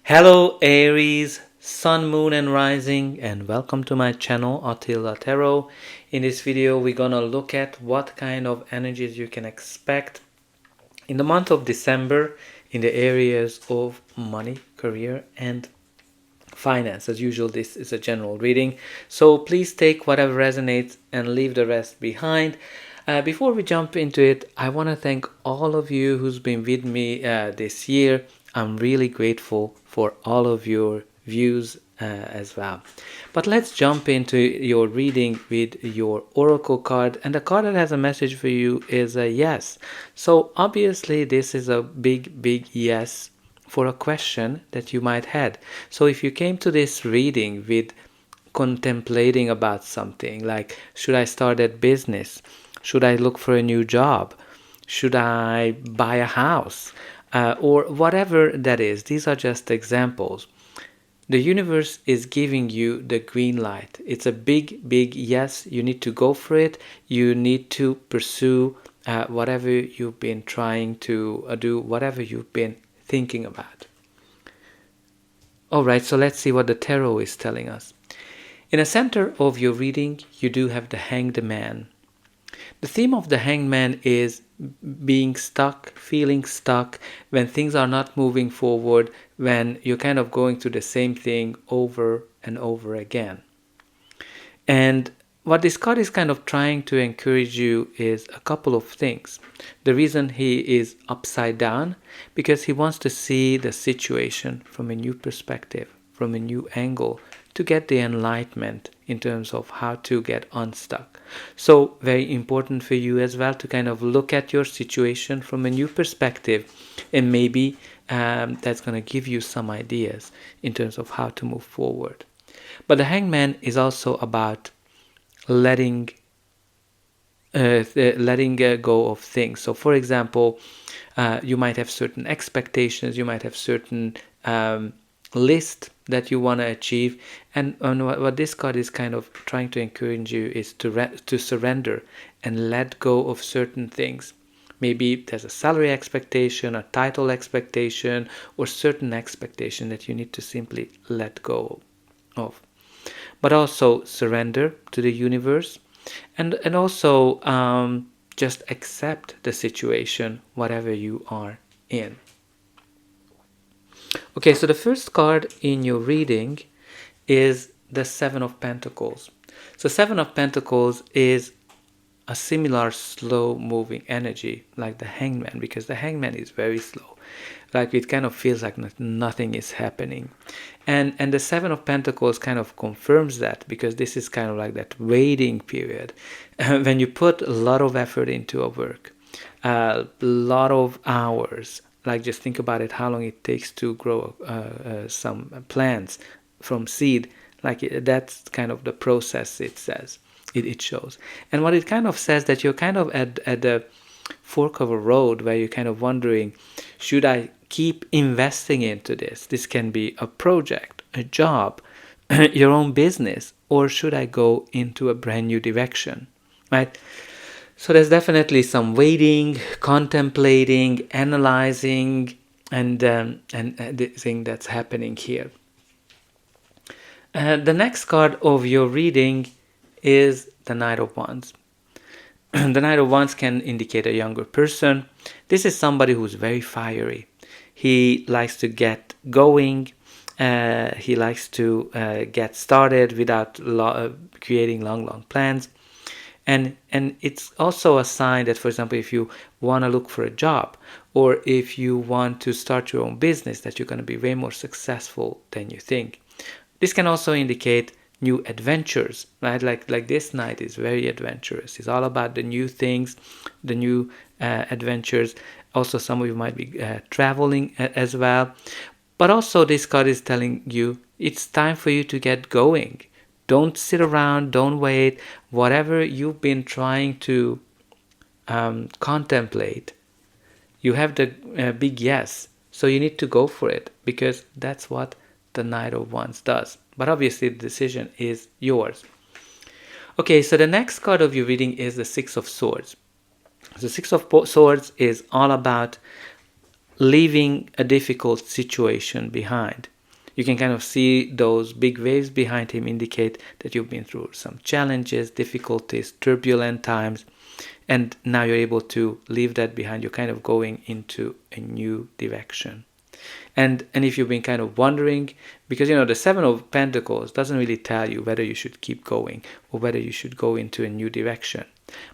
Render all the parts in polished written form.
Hello Aries, Sun, Moon and Rising, and welcome to my channel Attila Tarot. In this video we're gonna look at what kind of energies you can expect in the month of December in the areas of money, career and finance. As usual, this is a general reading, so please take whatever resonates and leave the rest behind. Before we jump into it, I want to thank all of you who's been with me this year. I'm really grateful for all of your views as well. But let's jump into your reading with your oracle card, and the card that has a message for you is a yes. So obviously this is a big yes for a question that you might had. So if you came to this reading with contemplating about something like, should I start a business? Should I look for a new job? Should I buy a house? Or whatever that is. These are just examples. The universe is giving you the green light. It's a big yes. You need to go for it. You need to pursue whatever you've been trying to do, whatever you've been thinking about. Alright, so let's see what the tarot is telling us. In the center of your reading, you do have the Hanged Man. The theme of the Hanged Man is being stuck, feeling stuck, when things are not moving forward, when you're kind of going through the same thing over and over again. And what this card is kind of trying to encourage you is a couple of things. The reason he is upside down, because he wants to see the situation from a new perspective, from a new angle, to get the enlightenment in terms of how to get unstuck. So very important for you as well to kind of look at your situation from a new perspective, and maybe that's going to give you some ideas in terms of how to move forward. But the Hangman is also about letting go of things. So for example, you might have certain expectations, you might have certain list that you want to achieve, and what this card is kind of trying to encourage you is to surrender and let go of certain things. Maybe there's a salary expectation, a title expectation, or certain expectation that you need to simply let go of. But also surrender to the universe, and also just accept the situation, whatever you are in. Okay, so the first card in your reading is the Seven of Pentacles. So Seven of Pentacles is a similar slow moving energy like the Hangman, because the Hangman is very slow. Like it kind of feels like nothing is happening. And the Seven of Pentacles kind of confirms that, because this is kind of like that waiting period. When you put a lot of effort into a work, a lot of hours, like just think about it, how long it takes to grow some plants from seed. Like that's kind of the process it says, it shows. And what it kind of says, that you're kind of at the fork of a road where you're kind of wondering, should I keep investing into this? This can be a project, a job, your own business, or should I go into a brand new direction, right? So there's definitely some waiting, contemplating, analyzing, and the thing that's happening here. The next card of your reading is the Knight of Wands. The Knight of Wands can indicate a younger person. This is somebody who's very fiery. He likes to get going. He likes to get started without creating long plans. And it's also a sign that, for example, if you want to look for a job, or if you want to start your own business, that you're going to be way more successful than you think. This can also indicate new adventures, right? Like this Knight is very adventurous. It's all about the new things, the new adventures. Also, some of you might be traveling as well. But also this card is telling you it's time for you to get going. Don't sit around, don't wait. Whatever you've been trying to contemplate, you have the big yes. So you need to go for it, because that's what the Knight of Wands does. But obviously the decision is yours. Okay, so the next card of your reading is the Six of Swords. The Six of Swords is all about leaving a difficult situation behind. you can kind of see those big waves behind him indicate that you've been through some challenges, difficulties, turbulent times, and now you're able to leave that behind. You're kind of going into a new direction. And if you've been kind of wondering, because the Seven of Pentacles doesn't really tell you whether you should keep going or whether you should go into a new direction.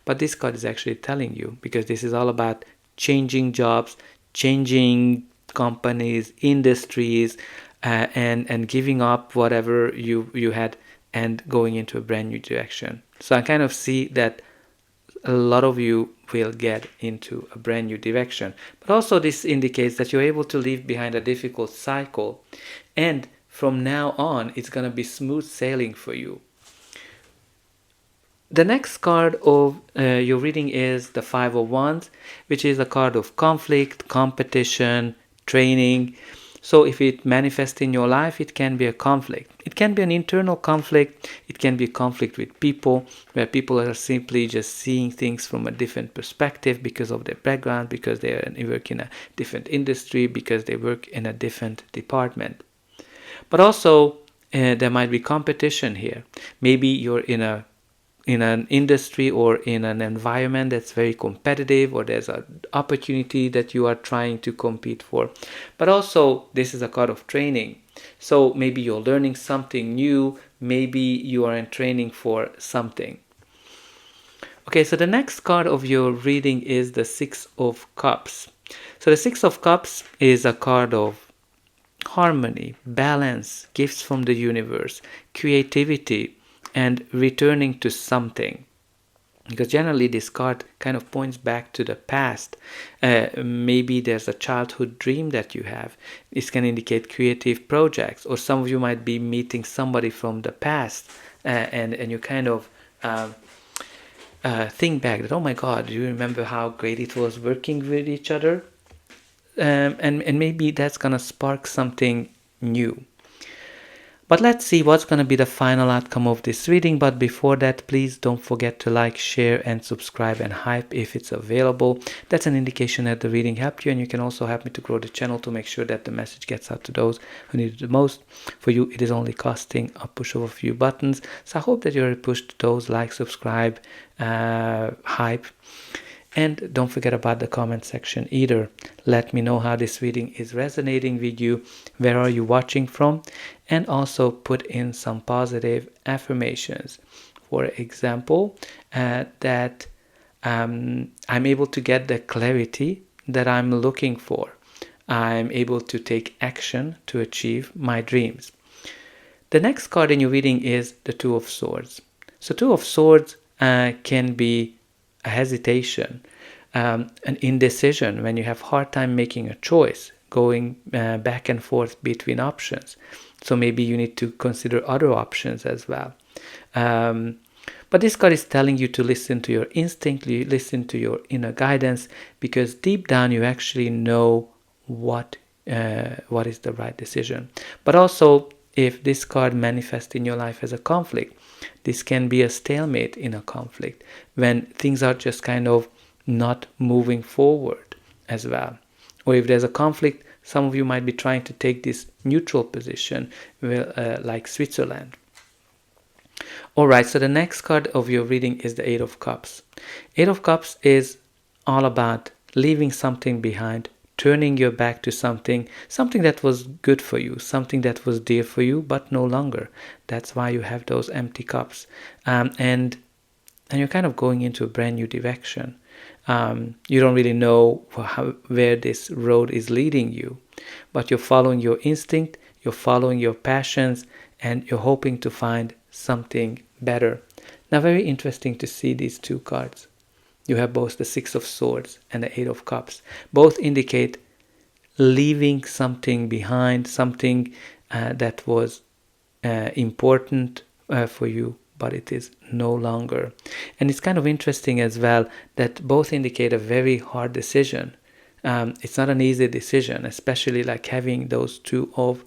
But this card is actually telling you, because this is all about changing jobs, changing companies, industries, and giving up whatever you had and going into a brand new direction. So I kind of see that a lot of you will get into a brand new direction. But also this indicates that you're able to leave behind a difficult cycle, and from now on it's going to be smooth sailing for you. The next card of your reading is the Five of Wands, which is a card of conflict, competition, training. So if it manifests in your life, it can be a conflict. It can be an internal conflict. It can be a conflict with people, where people are simply just seeing things from a different perspective because of their background, because they work in a different industry, because they work in a different department. But also, there might be competition here. Maybe you're in an industry or in an environment that's very competitive, or there's an opportunity that you are trying to compete for. But also, this is a card of training. So maybe you're learning something new, maybe you are in training for something. Okay, so the next card of your reading is the Six of Cups. So the Six of Cups is a card of harmony, balance, gifts from the universe, creativity, and returning to something. Because generally this card kind of points back to the past. Maybe there's a childhood dream that you have. This can indicate creative projects, or some of you might be meeting somebody from the past, and you kind of think back that, oh my God, do you remember how great it was working with each other? And maybe that's gonna spark something new. But let's see what's going to be the final outcome of this reading. But before that, please don't forget to like, share, and subscribe and hype if it's available. That's an indication that the reading helped you, and you can also help me to grow the channel to make sure that the message gets out to those who need it the most. For you, it is only costing a push of a few buttons. So I hope that you're pushed those like, subscribe, hype. And don't forget about the comment section either. Let me know how this reading is resonating with you. Where are you watching from? And also put in some positive affirmations. For example, that I'm able to get the clarity that I'm looking for. I'm able to take action to achieve my dreams. The next card in your reading is the Two of Swords. So Two of Swords can be a hesitation, an indecision, when you have hard time making a choice, going back and forth between options. So maybe you need to consider other options as well. But this card is telling you to listen to your instinct, listen to your inner guidance, because deep down you actually know what is the right decision. But also, if this card manifests in your life as a conflict, this can be a stalemate in a conflict, when things are just kind of not moving forward as well. Or if there's a conflict, some of you might be trying to take this neutral position, like Switzerland. Alright, so the next card of your reading is the Eight of Cups. Eight of Cups is all about leaving something behind, turning your back to something that was good for you, something that was dear for you, but no longer. That's why you have those empty cups. And you're kind of going into a brand new direction. You don't really know where this road is leading you, but you're following your instinct, you're following your passions, and you're hoping to find something better. Now, very interesting to see these two cards. You have both the Six of Swords and the Eight of Cups. Both indicate leaving something behind, something that was important for you, but it is no longer. And it's kind of interesting as well that both indicate a very hard decision. It's not an easy decision, especially like having those Two of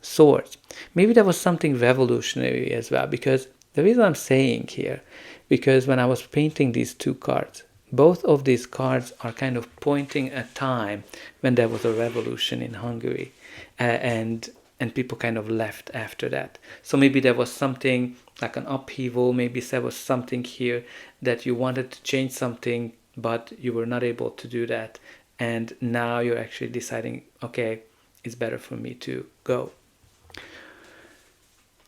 Swords. Maybe there was something revolutionary as well, because the reason I'm saying here, because when I was painting these two cards, both of these cards are kind of pointing a time when there was a revolution in Hungary. And and people kind of left after that. So maybe there was something like an upheaval, maybe there was something here that you wanted to change something, but you were not able to do that. And now you're actually deciding, okay, it's better for me to go.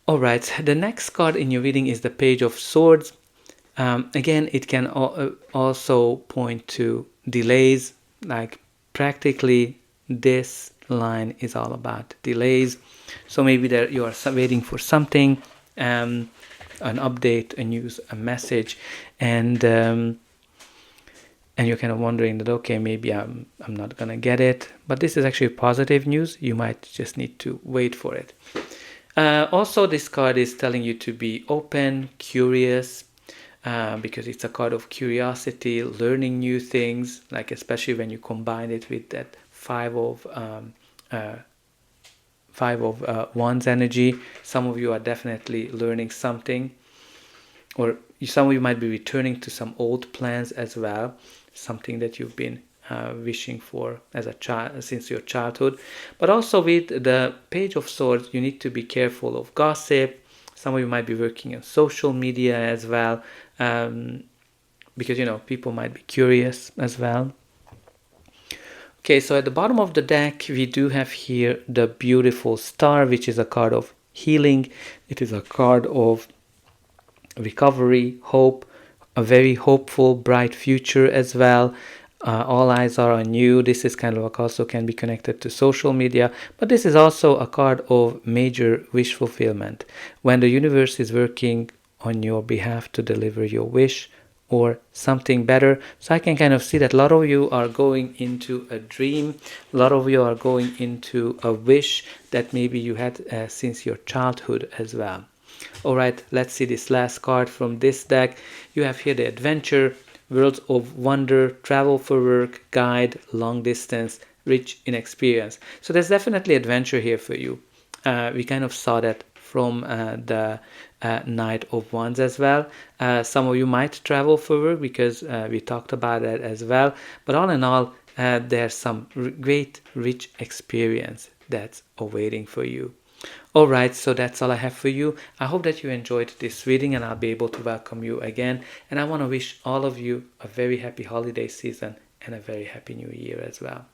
All right, the next card in your reading is the Page of Swords. Again, it can also point to delays, like practically this line is all about delays. So maybe there you are waiting for something, an update, a news, a message, and you're kind of wondering that, okay, maybe I'm not gonna get it, but this is actually positive news. You might just need to wait for it. Also, this card is telling you to be open, curious, because it's a card of curiosity, learning new things, like especially when you combine it with that five of wands energy. Some of you are definitely learning something, or some of you might be returning to some old plans as well, something that you've been wishing for as a child since your childhood. But also with the Page of Swords, you need to be careful of gossip. Some of you might be working on social media as well, because people might be curious as well. Okay, so at the bottom of the deck we do have here the beautiful Star, which is a card of healing. It is a card of recovery, hope, a very hopeful, bright future as well. All eyes are on you. This is kind of also can be connected to social media, but this is also a card of major wish fulfillment, when the universe is working on your behalf to deliver your wish or something better. So I can kind of see that a lot of you are going into a dream, a lot of you are going into a wish that maybe you had since your childhood as well. All right, let's see this last card from this deck. You have here the Adventure, Worlds of Wonder, Travel for Work, Guide, Long Distance, Rich in Experience. So there's definitely adventure here for you. We kind of saw that from the Knight of Wands as well. Some of you might travel for work because we talked about that as well. But all in all, there's some great, rich experience that's awaiting for you. Alright, so that's all I have for you. I hope that you enjoyed this reading and I'll be able to welcome you again. And I want to wish all of you a very happy holiday season and a very happy new year as well.